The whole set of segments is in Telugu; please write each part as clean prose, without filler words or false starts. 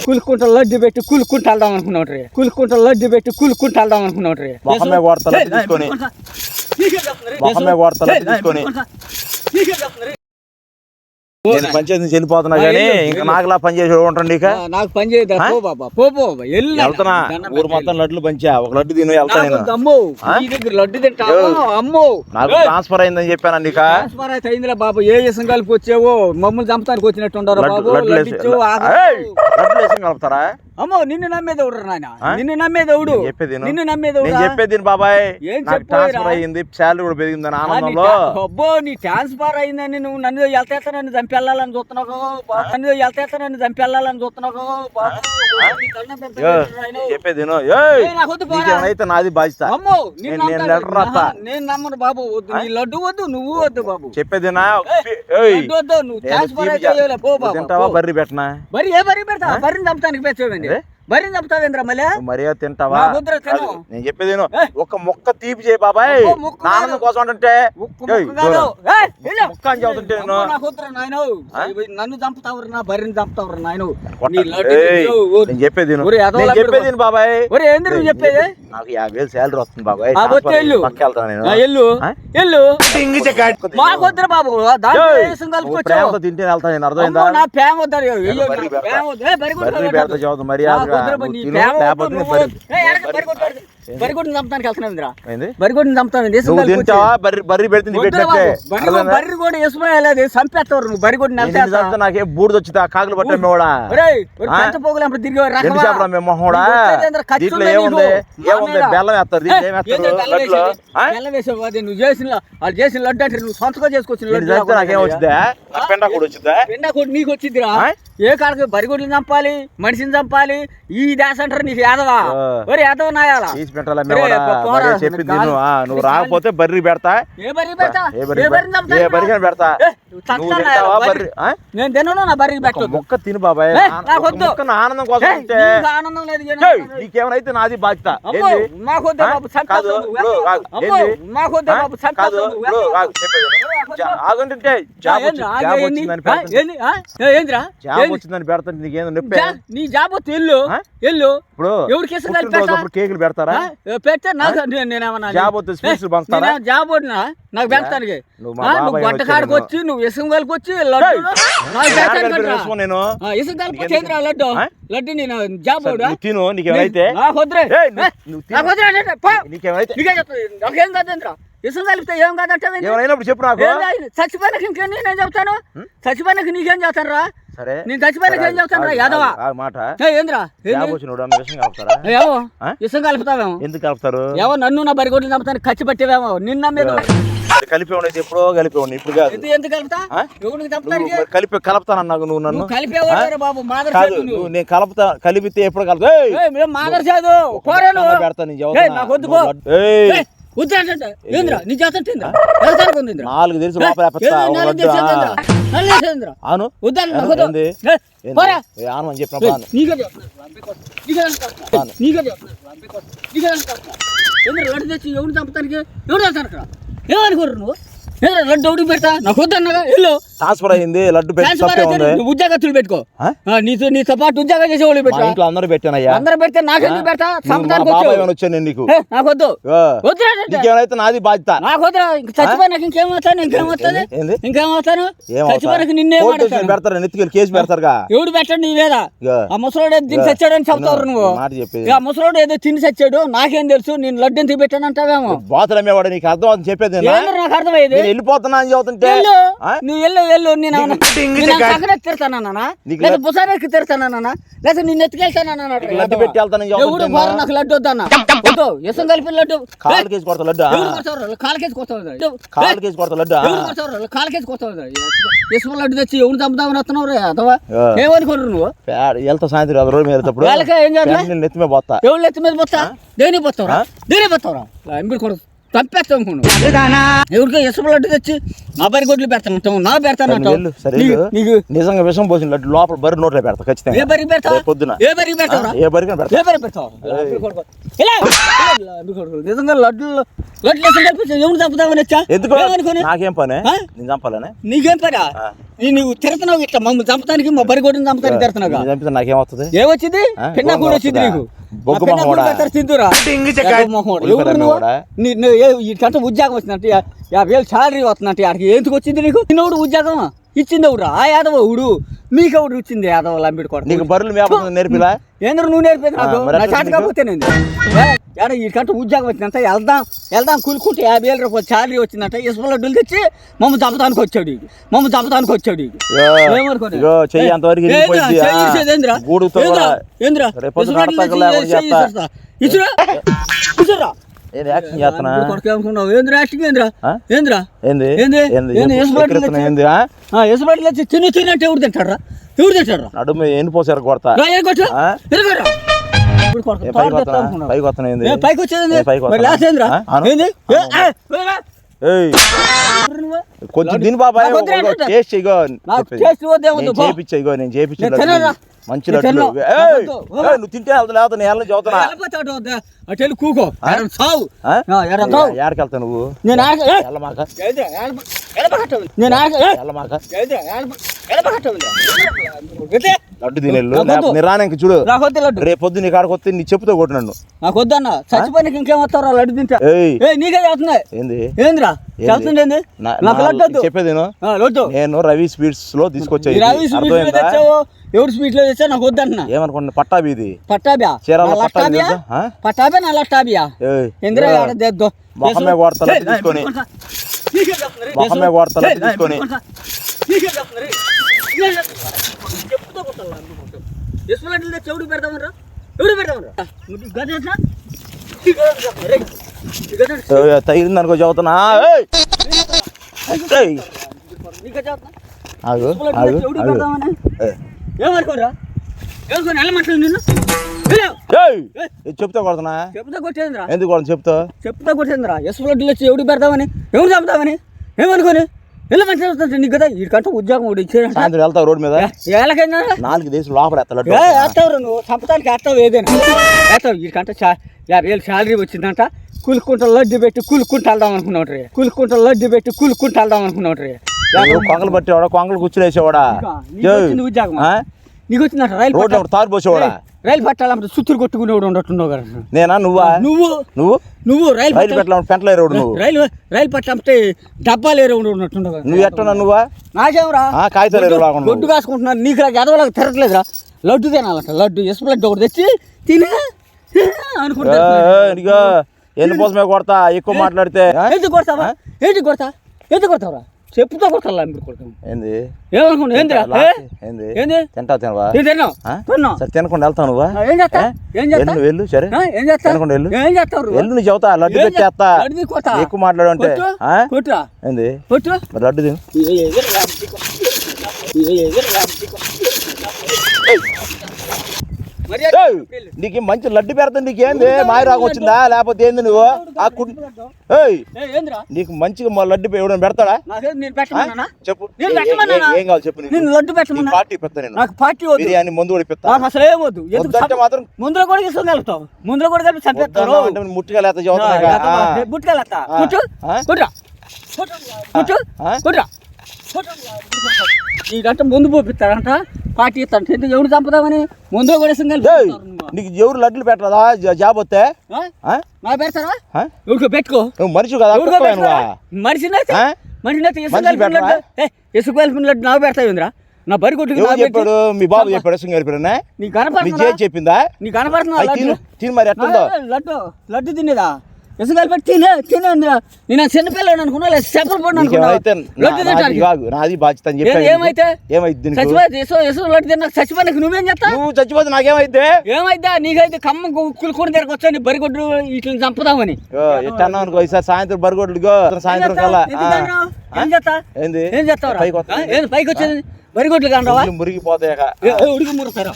కులుకుంట లడ్డు పెట్టి కులుకుంట వెళ్దాం అనుకున్నావు రే. కులుకుంట లడ్డు పెట్టి కులుకుంట వెళ్దాం అనుకున్నావు రే. మొహమే కొడతలు తీసుకొని నేను పంచాయతీ నుంచి వెళ్ళిపోతున్నా కానీ ఇంకా నాకులా పని చేసి ఉంటాండి. ఇక నాకు పని చేయదు. వెళ్తున్నా ఊరు మొత్తం లడ్లు పంచా. ఒక లడ్డు తిని వెళ్తా నేను. లడ్డు తింటా అమ్మో. నాకు ట్రాన్స్ఫర్ అయిందని చెప్పాను. ఇక ట్రాన్స్ఫర్ అయితే అయిందిరా బాబు. ఏ విషయం కలిపి వచ్చావో మమ్మల్ని చంపడానికి వచ్చినట్టు ఉండరు బాబు. లడ్లు వేసి కలుపుతారా? అమ్మో నిన్ను నమ్మేది ఎవడు నాయన? నిన్ను నమ్మేది ఎవడు? నిన్ను నమ్మేది చెప్పేది బాబాయ్. నాకు ట్రాన్స్ఫర్ అయ్యింది, శాలరీ కూడా పెరిగిందని ఆనందంలో. అబ్బో నీ ట్రాన్స్ఫర్ అయిందని నువ్వు నన్ను వెళ్తా నన్ను చంపెళ్ళాలని చూస్తున్నావు. నన్ను వెళ్తా నన్ను చంపెళ్ళాలని చూస్తున్నావు. చెప్పేది అయితే నాది బాధ్యత. అమ్మో నేను నమ్మను బాబు. వద్దు నీ లడ్డు వద్దు, నువ్వు వద్దు బాబు. చెప్పేది వద్దు. నువ్వు ట్రాన్స్ఫర్ అయితే తింటావా? బర్రీ పెట్టనా? బర్రీ ఏ బర్రీ పెడతా? బర్రీని చంపడానికి పెట్టేవండి. బర్రీని చంపుతావేంద్రా మళ్ళీ? మర్యాద తింటావా? నేను చెప్పేది ఒక మొక్క తీపి చేయి బాబాయ్. ఆనందం కోసం అంటే నన్ను చంపుతావు నా బర్రీని చంపుతావు నాయన. నేను చెప్పేది బాబాయ్. ఏంది నువ్వు చెప్పేది? నాకు 50,000 శాలరీ వస్తుంది బాబాయ్. మాకొద్దురా బాబు. ప్రేమతో తింటే వెళ్తాను నేను. అర్థమైందా? నా ప్రేమ వద్దు. మర్యాద బరిగొడ్డుని చంపడానికి వెళ్తున్నావు. బరిగొడ్డుని చంపుతాను. బర్రీ పెడుతుంది పెట్టినట్టే. బర్రి కూడా వేసుకోలేదు. చంపేస్తారు నువ్వు. బరిగొడ్డుని నాకే బూడిద వచ్చింది. ఆ కాకులు పట్టాము పోగులు తిరిగి దీంట్లో ఏముంది? బెల్లం వేస్తారు. బెల్లం వేసావు. నువ్వు వాళ్ళు చేసిన లడ్డు అంటే నువ్వు సొంతగా చేసుకొచ్చిన నాకేం వచ్చిందా? పెండా కూడా వచ్చిందా? పెండా కూడా నీకు వచ్చిందిరా. ఏ కాడకి బరిగొడ్లు చంపాలి, మనిషిని చంపాలి. ఈ దాస అంటారు నీకు యాదవా? ఒరే యాదవ నాయాలా? చెప్పింది నువ్వు రాకపోతే బర్రీ పెడతా. ఏ బర్రీ పెడతా? పెడతా. నేను తినను. నా బర్రీ పెట్ట మొక్క తిను బాబాయ్. ఆనందం కోసం. ఆనందం లేదు. నీకేమైతే నాది బాధ్యత. ఆగుంటుంటే జాబ్ వచ్చిందని పెడతా. నీకేందో నొప్పి? నీ జాబ్ వస్తే ఎల్లు. ఇప్పుడు ఎవరికి కేకులు పెడతారా? పెడితే నాకు నేనేమన్నా జాబ్ వస్తే స్వీట్స్ పంచుతారా? జాబ్ వద్దునా నాకు పెడతానికి? నువ్వు గంట కాడికి వచ్చి నువ్వు ఇసుక కలిపి వచ్చి లడ్డు లడ్డు నేను జాబ్ తిను. నీకేమైతే నాకేం కాదంట్రా. ఇసుక కలిపితే ఏం కాదంటే చెప్పు నాకు. చచ్చిపోయినాక ఇంకేం నేను చెప్తాను. చచ్చిపోయినాక నీకేం చేస్తాను రా? నేను చచ్చిపోయినాక ఏం చెప్తాను రా యాదవా? మాట ఏంద్రా ఇసుక కలుపుతావేమో? ఎందుకు కలుపుతారు? ఏమో నన్ను నా బరిగొడ్లు చంపుతాను ఖర్చు పెట్టేవేమో. నిన్న మీద కలిపేవాడు ఎప్పుడో కలిపేవాడిని. ఇప్పుడు కాదు. ఎందుకు కలుపుతా? కలుపుతానన్నావు నువ్వు. నన్ను కలిపేవాడు బాబు. నేను కలిపితే ఎప్పుడు కలుపుతా? మాదర్శాదు పెడతాను. నాలుగు తెలుసు అని చెప్పిన లడ్డు తెచ్చి ఎవరు చంపుతానికి ఎవరు వెళ్తారు? ఏమనుకోరు నువ్వు? లడ్డు ఒకటి పెడతా నాకు వద్దన్నగా. వెళ్ళు. ట్రాన్స్ఫర్ అయింది. లడ్డు ఉద్యోగస్తులు పెట్టుకో. నీతో పాటు ఉద్యోగం చేసే వాళ్ళు పెట్టు. ఇంట్లో అందరూ పెట్టానయ్యా. అందరూ పెడితే నాకెందుకు పెడతా? వచ్చాను నేను నీకు. నాకు వద్దు. నీకేమైతే నాది బాధ్యత. నాకు వద్దు. చచ్చిపోయినాక ఇంకేమవుతాను? ఇంకేమవుతాను? చచ్చిపోయినాక నిన్నే పెడతారు. నెత్తికి కేసు పెడతారుగా. ఎవడు పెట్టండి నీ లేదా? ఆ ముసలోడు ఏదో తిని చచ్చాడని చెప్తావు నువ్వు. ఆ ముసలోడు ఏదో తిని చచ్చాడు నాకేం తెలుసు? నేను లడ్డు ఎంత పెట్టాను అంటావేమో. బాతులమ్మేవాడు నీకు అర్థం అవుతుంది చెప్పేది. నాకు అర్థమయ్యేది. వెళ్ళిపోతున్నా అని చెబుతుంటే నువ్వు వెళ్ళు. నేను తిడతానన్నా లేదా బుసారెక్కి తిడతానన్నా లేదా నేను ఎత్తుకెళ్తానన్నా. లడ్డు పెట్టి ఎవడు బారు నాకు లడ్డు వద్దన్నా. వద్దు. ఇసం కలిపిన లడ్డు కాలు కేసు కొడతా. లడ్డు కాలు కేసు కొడతావు. లడ్డు కాలు కేసు కొడతావు. ఇసుమ లడ్డు తెచ్చి ఎవరు చంపుతామని వస్తున్నావు రే అథవా? ఏమనుకోరు నువ్వు? వెళ్తా సాయంత్రం రోజు వెళ్ళేటప్పుడు ఏం చేయాలి? నెత్తి మీద పోతా. ఎవరు నెత్తి మీద పోతా? దేని పోతావురా? దేని పోతావురా? ఎంబడి కొడదు. చంపేస్తాం అనుకున్నావు ఎవరికో ఇసుక లడ్డు తెచ్చి నా బరి గొడ్లు పెడతానంటావు నా పెడతానంటావు నీకు నిజంగా విషం పోసిన లడ్డు లోపల బరి నోట్లో పెడతా ఖచ్చితంగా. ఏ బరి పెడతావు పొద్దున ఏ బరి పెడతావు ఏ బరి పెడతావు నిజంగా లడ్లు ఎవరు చంపుతామని వచ్చా ఎందుకు నాకేం పని నేను చంపాలని నీకేం పని నువ్వు తిరుగుతున్నావు ఇట్లా మమ్మల్ని చంపడానికి మా బరి గొడ్డుని చంపతానికి తిరుగుతున్నావు చంపితే నాకేమవుతుంది ఏమొచ్చింది పిన్నా కూడా వచ్చింది నీకు ఇటంతా ఉద్యోగం వచ్చిందంటే 50,000 శాలరీ వస్తుందంటే ఆడికి ఎందుకు వచ్చింది నీకు చిన్నోడు ఉద్యోగం ఇచ్చింది ఎవరు ఆ యాదవ ఊడు మీకెవడు ఇచ్చింది యాదవ లంబిడి కొడుకు నీకు బర్రెలు మేపడం నేర్పిలా ఏంద్ర నువ్వు నేర్పేది నాకు నా చేత కాకపోతే ఇటంటే ఉద్యోగం వచ్చిందంట వెళ్దాం కూలుకుంటే 50,000 రూపాయలు శాలరీ వచ్చిందంట ఇసుక లడ్డులు తెచ్చి మమ్మల్ని చంపడానికి వచ్చాడు ఇసురా తిన్నట్టు ఎవరు తింటారా నడుము ఎన్ని పోసారు కొడతా పైకి వచ్చేది కొంచెం దీని బాబాయ్ టేస్ట్ చేయించా నేను చేయించా మంచి లడ్డు నువ్వు తింటే లేకపోతే నేను చదువుతున్నా అటు కూకో సావు ఎక్కడికి వెళ్తావు నువ్వు లడ్డు తినేళ్ళు రానికి చూడు రేపు పొద్దు నీ కాడికి వస్తే నీ చెప్పుతో కొట్టు నన్ను నాకు వద్దన్న చచ్చిపోయినకి ఇంకేమొస్తారా లడ్డు తింటా నీకే చదువుతున్నాయి ఏందిరా చదువుతుంది చెప్పేది నేను రవి స్వీట్స్ లో తీసుకొచ్చా రవి స్వీట్స్ తెచ్చావు ఎవరు స్వీట్ లో తెచ్చా నాకు వద్దన్న ఏమనుకోండి పట్టాబీది పట్టాబే నా లట్టాబియా ఇందిరా మొహమే కొడతా తీసుకొని మొహమే కొడతా తీసుకొని చెవుడు పెడతామరా తగిలింది అనుకో చదువుతున్నా ఏమనుకోరా నిన్ను చెప్తా కొడుతున్నా చెప్తా కొట్టేంద్రా ఎందుకు చెప్తా కొట్టేంద్రా ఎస్ లడ్డులు వచ్చి ఎవడు పెడతామని ఎవరు చంపుతామని ఏమనుకోని ఎలా మంచిగా నీకు కదా వీడికంటే ఉద్యోగం కూడా ఇచ్చాడు సాయంత్రం వెళ్తావు రోడ్డు మీద ఎలాగైనా 4 దేశాలు లోపల వేస్తావు నువ్వు చంపడానికి వేస్తావు ఏదైనా వేస్తావు వీడికంటే 50,000 శాలరీ వచ్చిందంట కూలుకుంటా లడ్డు పెట్టి కూలుకుంటూ వెళ్దాం అనుకున్నావు కొంగలు పట్టేవాడా కొంగలు కూర్చునేసేవాడా ఉద్యోగం నీకు వచ్చిందంట రైలు తారు పోసేవాడా రైలు పట్టాలంటే సుత్తురు కొట్టుకునేవాడు ఉండట్టున్నావు కదా నేనా నువ్వు రైలు పెట్టాలి పెంటలే రోడ్డు నువ్వు రైలు పట్టాలంటే డబ్బాలు ఏరేవాడు ఉన్నట్టున్నావు నువ్వు ఎట్టనా నువ్వా నాకేమరా కాగితాలు గొడ్డు కాసుకుంటున్నాను నీకు ఎదవలకు తిరగలేదురా లడ్డు తినాలంట లడ్డు ఎస్ లడ్డు ఒకటి తెచ్చి తినే అనుకుంటా ఎన్ని పోసమే కొడతా ఎక్కువ మాట్లాడితే ఎందుకు కొడతావరా చెప్పుతో కొడతా మీరు కొడతాం ఏంది ఏమనుకున్నా తింటావు సరే తినకుండా వెళ్తావు నువ్వా వెళ్ళు సరే తినకుండా వెళ్ళు నువ్వు చెబుతా లడ్డు పెట్టేస్తా ఎక్కువ మాట్లాడు అంటే ఏంది లడ్డు తిను నీకు మంచి లడ్డు పెడతా నీకేంది మాయ రాక వచ్చిందా లేకపోతే ఏంది నువ్వు నీకు మంచిగా లడ్డు ఎవడని పెడతాడా చెప్పు ఏం కావాలి చెప్పు లడ్డు పెట్టమన్నా పార్టీ పెడతా నేను నాకు పార్టీ బిర్యానీ ముందు కూడా పెడతా అసలు ఏమొద్దు మాత్రం ముందులో కూడా తీసుకెళ్తావు ముందులో కూడా కలిపి చంపేస్తావు ముట్టుగా లేత చదువుతున్నా ముట్టుకెళ్ళా నీకంటే ముందు పోపిస్తారంట పార్టీ ఇస్తాను ఎవరు చంపుదామని ముందులో కూడా నీకు ఎవరు లడ్డులు పెట్టరా జాబ్ వస్తే నా పెడతారా ఎవరికో పెట్టుకో మనిషి కదా మనిషినైతే ఇసుక కలిపిన లడ్డు నాకు పెడతావుందిరా నా బరి కొట్టుకు చెప్పాడు మీ బాబు చెప్పాడు ఇసుక కలిపినా నీకు కనపడుతుందా చెప్పిందా నీకు కనపడుతుందా తిని మరి ఎట్లుందో లడ్డు తినేదా ఇసుక కలిపి తినే ఉందిరా నేను చిన్నపిల్లని అనుకున్నా లేదా చెప్పలు పడిన నాది బాధ్యత అని చెప్పి ఏమైతే లడ్డు తిన్నా చచ్చిపోయినాక నువ్వేం చేస్తావు నువ్వు చచ్చిపోతే నాకేమైతే ఏమైతే నీకైతే కమ్మ కులుకొని దగ్గరకు వచ్చా నీ బరిగొడ్డు ఇట్లా చంపుదామని ఎట్టన్నా అనుకో ఈసారి సాయంత్రం బరిగొడ్లు సాయంత్రం కల్లా ఏం చేస్తావు పైకి వచ్చేది బరిగొడ్లు కాండవా మురిగిపోతాయి ఉడికి మురుతారా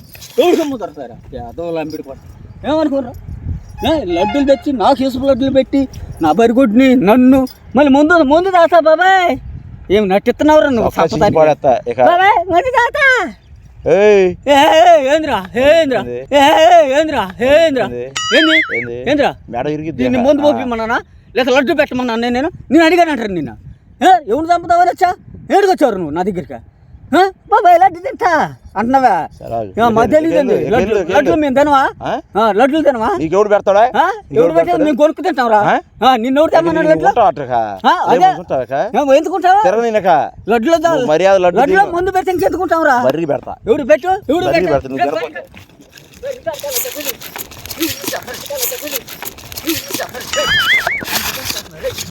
అదో లంపిడి ఏమనుకోరా లడ్డూలు తెచ్చి నాకు ఇసుపు లడ్డూలు పెట్టి నా బరిగొడ్ని నన్ను మళ్ళీ ముందు తాత బాబాయ్ ఏం నటిస్తున్నావురా నువ్వు బాబాయ్ ముందు తాత ఏంద్రా దీన్ని ముందు పోపిమన్నానా లేదా లడ్డు పెట్టమన్నా నేను అడిగానంటారు నిన్న ఎవరు చంపుతావని వచ్చా ఏడుకొచ్చారు నువ్వు నా దగ్గరికి బాబాయ్ లడ్డు తింటా అంటున్నావా లడ్లు మేము తినవా లడ్లు తినవా ఎవడు పెడతాడా ఎవడు పెట్టే మేము కొనుక్కు తింటాంరా నిన్ను ఎవరు తెమ్మన్నాడు ఎందుకుంటావా లడ్లో ముందు పెడితే ఇంకెందుకుంటావురా పెడతా ఎవడు పెట్టు ఎవడు